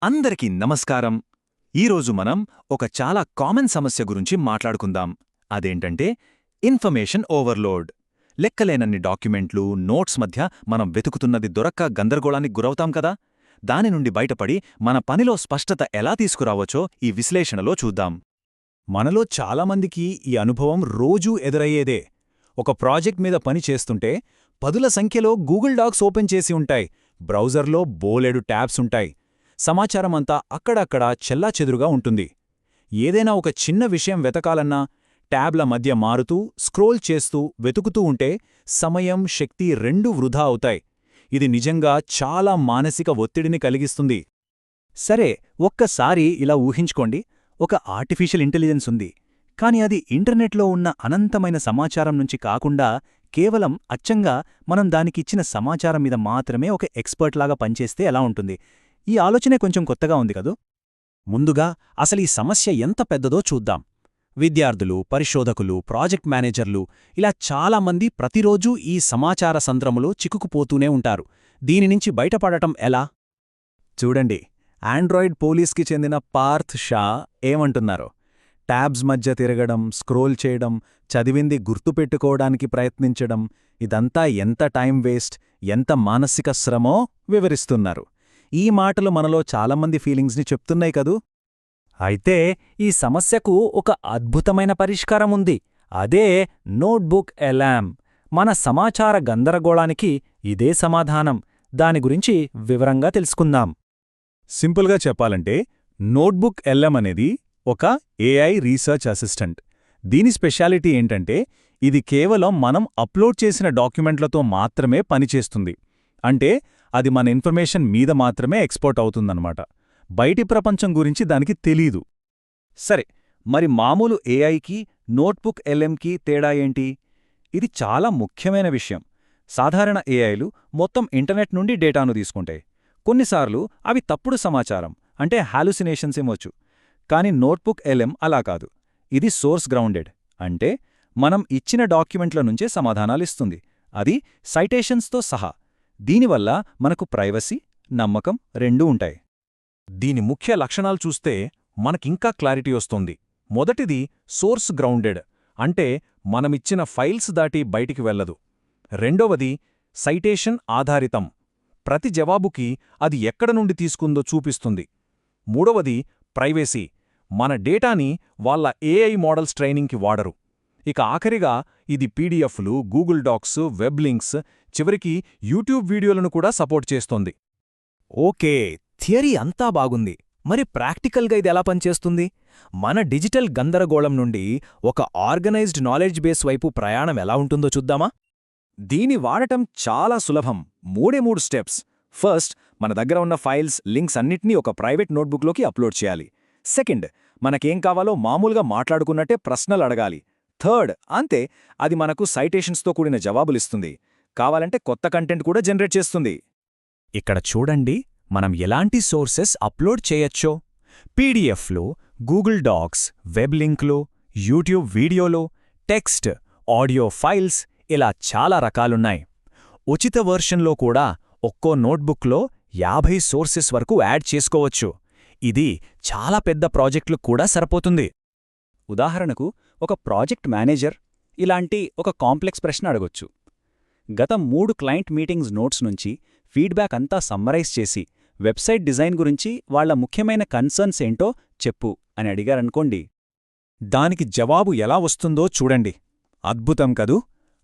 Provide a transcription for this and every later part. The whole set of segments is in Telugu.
అందరికీ నమస్కారం. ఈరోజు మనం ఒక చాలా కామన్ సమస్య గురించి మాట్లాడుకుందాం. అదేంటంటే ఇన్ఫర్మేషన్ ఓవర్లోడ్. లెక్కలేనన్ని డాక్యుమెంట్లు, నోట్స్ మధ్య మనం వెతుకుతున్నది దొరక్క గందరగోళానికి గురవుతాం కదా. దాని నుండి బయటపడి మన పనిలో స్పష్టత ఎలా తీసుకురావచ్చో ఈ విశ్లేషణలో చూద్దాం. మనలో చాలామందికి ఈ అనుభవం రోజూ ఎదురయ్యేదే. ఒక ప్రాజెక్ట్ మీద పని చేస్తుంటే పదుల సంఖ్యలో గూగుల్ డాక్స్ ఓపెన్ చేసి ఉంటాయి, బ్రౌజర్లో బోలెడు ట్యాబ్స్ ఉంటాయి. సమాచారమంతా అక్కడక్కడా చెల్లాచెదురుగా ఉంటుంది. ఏదైనా ఒక చిన్న విషయం వెతకాలన్నా ట్యాబ్ల మధ్య మారుతూ, స్క్రోల్ చేస్తూ వెతుకుతూ ఉంటే సమయం, శక్తి రెండూ వృధా అవుతాయి. ఇది నిజంగా చాలా మానసిక ఒత్తిడిని కలిగిస్తుంది. సరే, ఒక్కసారి ఇలా ఊహించుకోండి. ఒక ఆర్టిఫిషియల్ ఇంటెలిజెన్స్ ఉంది, కాని అది ఇంటర్నెట్లో ఉన్న అనంతమైన సమాచారం నుంచి కాకుండా కేవలం అచ్చంగా మనం దానికిచ్చిన సమాచారం మీద మాత్రమే ఒక ఎక్స్పర్ట్లాగా పనిచేస్తే ఎలా ఉంటుంది? ఈ ఆలోచనే కొంచెం కొత్తగా ఉంది కదూ. ముందుగా అసలీ సమస్య ఎంత పెద్దదో చూద్దాం. విద్యార్థులు, పరిశోధకులు, ప్రాజెక్ట్ మేనేజర్లు ఇలా చాలామంది ప్రతిరోజూ ఈ సమాచార సంద్రములో చిక్కుకుపోతూనే ఉంటారు. దీనినుంచి బయటపడటం ఎలా? చూడండి, ఆండ్రాయిడ్ పోలీస్కి చెందిన పార్థ్ షా ఏమంటున్నారో. ట్యాబ్స్ మధ్య తిరగడం, స్క్రోల్ చేయడం, చదివింది గుర్తుపెట్టుకోవడానికి ప్రయత్నించడం, ఇదంతా ఎంత టైం వేస్ట్, ఎంత మానసిక శ్రమో వివరిస్తున్నారు. ఈ మాటలు మనలో చాలామంది ఫీలింగ్స్ని చెప్తున్నాయి కదూ. అయితే ఈ సమస్యకు ఒక అద్భుతమైన పరిష్కారం ఉంది. అదే నోట్బుక్ ఎలామ్. మన సమాచార గందరగోళానికి ఇదే సమాధానం. దాని గురించి వివరంగా తెలుసుకుందాం. సింపుల్గా చెప్పాలంటే నోట్బుక్ ఎల్ఎం అనేది ఒక ఏఐ రీసెర్చ్ అసిస్టెంట్. దీని స్పెషాలిటీ ఏంటంటే ఇది కేవలం మనం అప్లోడ్ చేసిన డాక్యుమెంట్లతో మాత్రమే పనిచేస్తుంది. అంటే అది మన ఇన్ఫర్మేషన్ మీద మాత్రమే ఎక్స్పోర్ట్ అవుతుందన్నమాట. బయటి ప్రపంచం గురించి దానికి తెలీదు. సరే, మరి మామూలు ఏఐకి, నోట్బుక్ ఎల్ఎంకి తేడా ఏంటి? ఇది చాలా ముఖ్యమైన విషయం. సాధారణ ఏఐలు మొత్తం ఇంటర్నెట్ నుండి డేటాను తీసుకుంటాయి. కొన్నిసార్లు అవి తప్పుడు సమాచారం, అంటే హాలుసినేషన్స్ ఇవ్వచ్చు. కానీ నోట్బుక్ ఎల్ఎం అలా కాదు. ఇది సోర్స్ గ్రౌండెడ్, అంటే మనం ఇచ్చిన డాక్యుమెంట్ల నుంచే సమాధానాలిస్తుంది, అది సైటేషన్స్తో సహా. దీనివల్ల మనకు ప్రైవసీ, నమ్మకం రెండూ ఉంటాయి. దీని ముఖ్య లక్షణాలు చూస్తే మనకింకా క్లారిటీ వస్తుంది. మొదటిది సోర్స్ గ్రౌండెడ్, అంటే మనమిచ్చిన ఫైల్స్ దాటి బయటికి వెళ్లదు. రెండవది సైటేషన్ ఆధారితం, ప్రతి జవాబుకి అది ఎక్కడ నుండి తీసుకుందో చూపిస్తుంది. మూడవది ప్రైవసీ, మన డేటాని వాళ్ళ ఏఐ మోడల్స్ ట్రైనింగ్కి వాడరు. ఇక ఆఖరిగా ఇది పీడిఎఫ్లు, గూగుల్ డాక్స్, వెబ్ లింక్స్, చివరికి యూట్యూబ్ వీడియోలను కూడా సపోర్ట్ చేస్తోంది. ఓకే, థియరీ అంతా బాగుంది. మరి ప్రాక్టికల్గా ఇది ఎలా పనిచేస్తుంది? మన డిజిటల్ గందరగోళం నుండి ఒక ఆర్గనైజ్డ్ నాలెడ్జ్ బేస్ వైపు ప్రయాణం ఎలా ఉంటుందో చూద్దామా? దీని వాడటం చాలా సులభం. మూడు స్టెప్స్. ఫస్ట్, మన దగ్గర ఉన్న ఫైల్స్, లింక్స్ అన్నిటినీ ఒక ప్రైవేట్ నోట్బుక్లోకి అప్లోడ్ చేయాలి. సెకండ్, మనకేం కావాలో మామూలుగా మాట్లాడుకున్నట్టే ప్రశ్నలు అడగాలి. థర్డ్, అంతే, అది మనకు సైటేషన్స్తో కూడిన జవాబులిస్తుంది. కావాలంటే కొత్త కంటెంట్ కూడా జనరేట్ చేస్తుంది. ఇక్కడ చూడండి, మనం ఎలాంటి సోర్సెస్ అప్లోడ్ చేయొచ్చో. పీడిఎఫ్లో, గూగుల్ డాక్స్, వెబ్ లింక్లో, యూట్యూబ్ వీడియోలో, టెక్స్ట్, ఆడియో ఫైల్స్, ఇలా చాలా రకాలున్నాయి. ఉచిత వర్షన్లో కూడా ఒక్కో నోట్బుక్లో 50 సోర్సెస్ వరకు యాడ్ చేసుకోవచ్చు. ఇది చాలా పెద్ద ప్రాజెక్టులకు కూడా సరిపోతుంది. ఉదాహరణకు, ఒక ప్రాజెక్ట్ మేనేజర్ ఇలాంటి ఒక కాంప్లెక్స్ ప్రశ్న అడగొచ్చు. గత 3 క్లయింట్ మీటింగ్స్ నోట్స్ నుంచి ఫీడ్బ్యాక్ అంతా సమ్మరైజ్ చేసి వెబ్సైట్ డిజైన్ గురించి వాళ్ల ముఖ్యమైన కన్సర్న్స్ ఏంటో చెప్పు అని అడిగారనుకోండి. దానికి జవాబు ఎలా వస్తుందో చూడండి. అద్భుతం కదూ.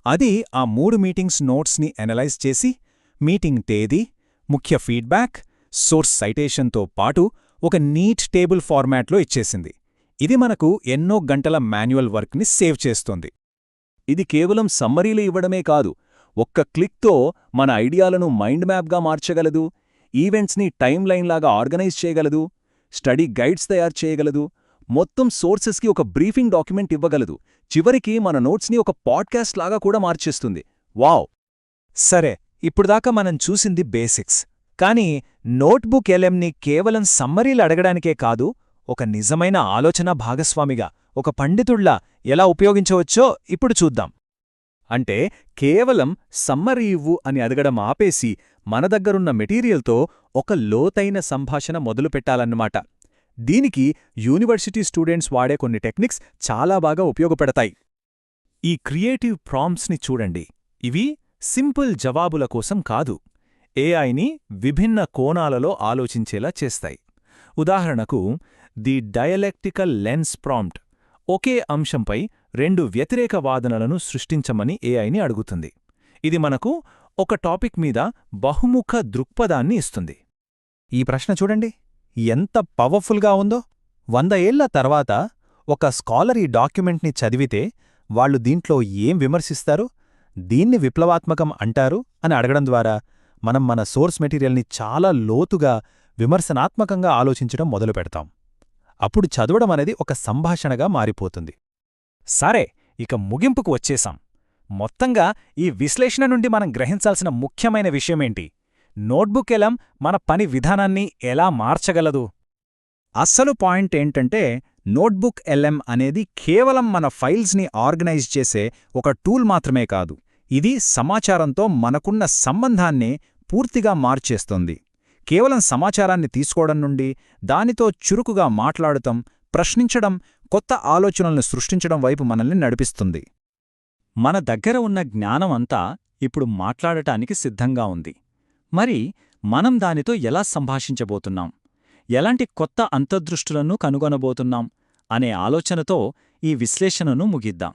అది ఆ 3 మీటింగ్స్ నోట్స్ని ఎనలైజ్ చేసి మీటింగ్ తేదీ, ముఖ్య ఫీడ్బ్యాక్, సోర్స్ సైటేషన్తో పాటు ఒక నీట్ టేబుల్ ఫార్మాట్లో ఇచ్చేసింది. ఇది మనకు ఎన్నో గంటల మాన్యువల్ వర్క్ని సేవ్ చేస్తోంది. ఇది కేవలం సమ్మరీలు ఇవ్వడమే కాదు, ఒక్క క్లిక్తో మన ఐడియాలను మైండ్ మ్యాప్గా మార్చగలదు, ఈవెంట్స్ని టైమ్ లైన్లాగా ఆర్గనైజ్ చేయగలదు, స్టడీ గైడ్స్ తయారు చేయగలదు, మొత్తం సోర్సెస్కి ఒక బ్రీఫింగ్ డాక్యుమెంట్ ఇవ్వగలదు, చివరికి మన నోట్స్ని ఒక పాడ్కాస్ట్ లాగా కూడా మార్చేస్తుంది. వావ్! సరే, ఇప్పుడుదాకా మనం చూసింది బేసిక్స్. కానీ నోట్బుక్ ఎల్ఎంని కేవలం సమ్మరీలు అడగడానికే కాదు, ఒక నిజమైన ఆలోచన భాగస్వామిగా, ఒక పండితుళ్లా ఎలా ఉపయోగించవచ్చో ఇప్పుడు చూద్దాం. అంటే కేవలం సమ్మరీ ఇవ్వు అని అడగడం ఆపేసి మన దగ్గరున్న మెటీరియల్తో ఒక లోతైన సంభాషణ మొదలుపెట్టాలన్నమాట. దీనికి యూనివర్సిటీ స్టూడెంట్స్ వాడే కొన్ని టెక్నిక్స్ చాలా బాగా ఉపయోగపడతాయి. ఈ క్రియేటివ్ ప్రాంప్ట్స్ని చూడండి. ఇవి సింపుల్ జవాబుల కోసం కాదు, ఏఐని విభిన్న కోణాలలో ఆలోచించేలా చేస్తాయి. ఉదాహరణకు, ది డయలెక్టికల్ లెన్స్ ప్రాంప్ట్ ఒకే అంశంపై 2 వ్యతిరేక వాదనలను సృష్టించమని ఏఐని అడుగుతుంది. ఇది మనకు ఒక టాపిక్ మీద బహుముఖ దృక్పథాన్ని ఇస్తుంది. ఈ ప్రశ్న చూడండి, ఎంత పవర్ఫుల్గా ఉందో. 100 ఏళ్ల తర్వాత ఒక స్కాలర్ ఈ డాక్యుమెంట్ని చదివితే వాళ్ళు దీంట్లో ఏం విమర్శిస్తారు, దీన్ని విప్లవాత్మకం అంటారు అని అడగడం ద్వారా మనం మన సోర్స్ మెటీరియల్ని చాలా లోతుగా విమర్శనాత్మకంగా ఆలోచించడం మొదలుపెడతాం. అప్పుడు చదవడం అనేది ఒక సంభాషణగా మారిపోతుంది. సరే, ఇక ముగింపుకు వచ్చేశాం. మొత్తంగా ఈ విశ్లేషణ నుండి మనం గ్రహించాల్సిన ముఖ్యమైన విషయమేంటి? నోట్బుక్ ఎల్ఎం మన పని విధానాన్ని ఎలా మార్చగలదు? అస్సలు పాయింట్ ఏంటంటే, నోట్బుక్ ఎల్ఎం అనేది కేవలం మన ఫైల్స్ని ఆర్గనైజ్ చేసే ఒక టూల్ మాత్రమే కాదు. ఇది సమాచారంతో మనకున్న సంబంధాన్నే పూర్తిగా మార్చేస్తుంది. కేవలం సమాచారాన్ని తీసుకోవడం నుండి దానితో చురుకుగా మాట్లాడటం, ప్రశ్నించడం, కొత్త ఆలోచనలను సృష్టించడం వైపు మనల్ని నడిపిస్తుంది. మన దగ్గర ఉన్న జ్ఞానం అంతా ఇప్పుడు మాట్లాడటానికి సిద్ధంగా ఉంది. మరి మనం దానితో ఎలా సంభాషించబోతున్నాం, ఎలాంటి కొత్త అంతర్దృష్టులను కనుగొనబోతున్నాం అనే ఆలోచనతో ఈ విశ్లేషణను ముగిద్దాం.